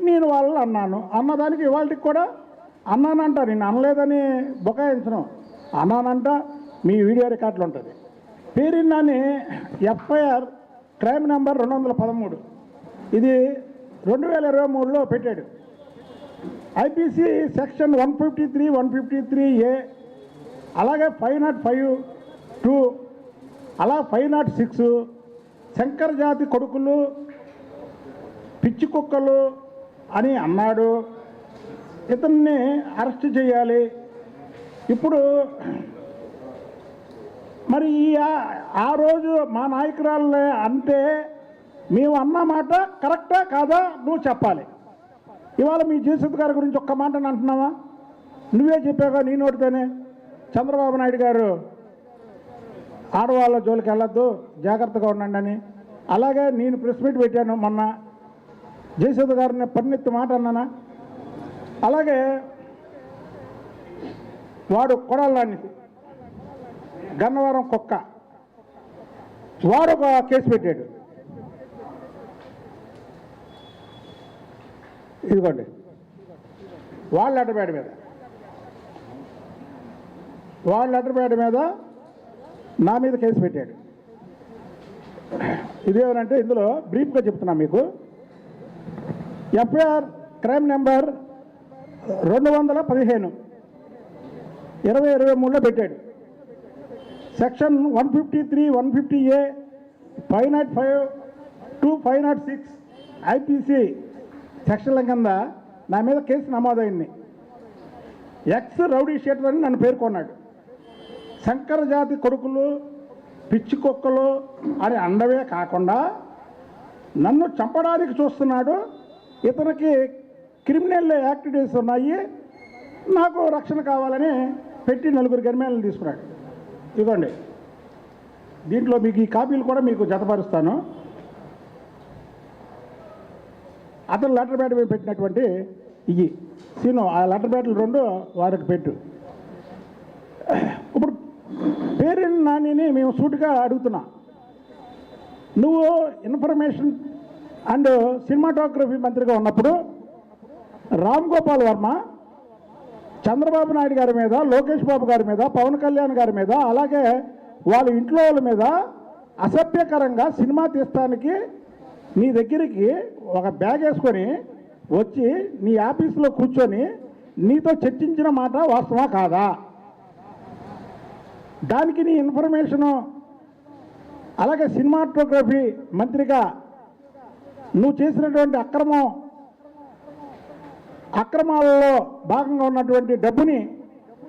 నేను వాళ్ళు అన్నాను. అన్నదానికి ఇవాళకి కూడా అన్నానంట, నేను అనలేదని బుకాయించను, అన్నానంట. మీ వీడియో రికార్డులు ఉంటుంది. పేరిన్నాని ఎఫ్ఐఆర్ క్రైమ్ నెంబర్ 213 ఇది 2023లో పెట్టాడు. ఐపీసీ సెక్షన్ 153, 153A, అలాగే 505(2), అలా 506 శంకర్ జాతి కొడుకులు పిచ్చి కుక్కలు అని అన్నాడు. ఇతన్ని అరెస్ట్ చేయాలి. ఇప్పుడు మరి ఆ రోజు మా నాయకురాళ్ళే అంటే మేము అన్న మాట కరెక్టా కాదా నువ్వు చెప్పాలి. ఇవాళ మీ జయసుధ గారి గురించి ఒక్క మాట అంటున్నావా? నువ్వే చెప్పాగా నీ నోటితోనే, చంద్రబాబు నాయుడు గారు ఆడవాళ్ళ జోలికి వెళ్ళొద్దు, జాగ్రత్తగా ఉండండి అని. అలాగే నేను ప్రెస్ మీట్ పెట్టాను మొన్న, జయసుధ గారిని పరిణెత్తి మాట అన్నానా? అలాగే వాడు కొడాలని గన్నవరం కుక్క, వాడు ఒక కేసు పెట్టాడు. ఇదిగోండి వాళ్ళ లెటర్ ప్యాడ్ మీద నా మీద కేసు పెట్టాడు. ఇదేమనంటే ఇందులో బ్రీఫ్గా చెప్తున్నా మీకు. ఎఫ్ఐఆర్ క్రైమ్ నెంబర్ 215 2023లో పెట్టాడు. సెక్షన్ 153, 150A, 505(2), 506 ఐపీసీ సెక్షన్ల కింద నా మీద కేసు నమోదైంది. ఎక్స్ రౌడీ షీటర్ అని నన్ను పేర్కొన్నాడు. శంకర జాతి కొడుకులు పిచ్చి కుక్కలు అని అండవే కాకుండా నన్ను చంపడానికి చూస్తున్నాడు. ఇతనికి క్రిమినల్ యాక్టివిటీస్ ఉన్నాయి, నాకు రక్షణ కావాలని పెట్టి 4 గర్మేలను తీసుకున్నాడు. ఇదిగోండి దీంట్లో మీకు ఈ కాపీలు కూడా మీకు జతపరుస్తాను. అతను లెటర్ ప్యాడ్ మీద పెట్టినటువంటి ఇవి సీను, ఆ లెటర్ ప్యాడ్లు 2 వారికి పెట్టు. ఇప్పుడు పేరెంట్ నానిని మేము సూటిగా అడుగుతున్నా, నువ్వు ఇన్ఫర్మేషన్ అండ్ సినిమాటోగ్రఫీ మంత్రిగా ఉన్నప్పుడు రామ్ గోపాల్ వర్మ చంద్రబాబు నాయుడు గారి మీద, లోకేష్ బాబు గారి మీద, పవన్ కళ్యాణ్ గారి మీద, అలాగే వాళ్ళ ఇంట్లో వాళ్ళ మీద అసభ్యకరంగా సినిమా తీస్తానికి నీ దగ్గరికి ఒక బ్యాగ్ వేసుకొని వచ్చి నీ ఆఫీసులో కూర్చొని నీతో చర్చించిన మాట వాస్తవా కాదా? దానికి నీ ఇన్ఫర్మేషను, అలాగే సినిమాటోగ్రఫీ మంత్రిగా నువ్వు చేసినటువంటి అక్రమాలలో భాగంగా ఉన్నటువంటి డబ్బుని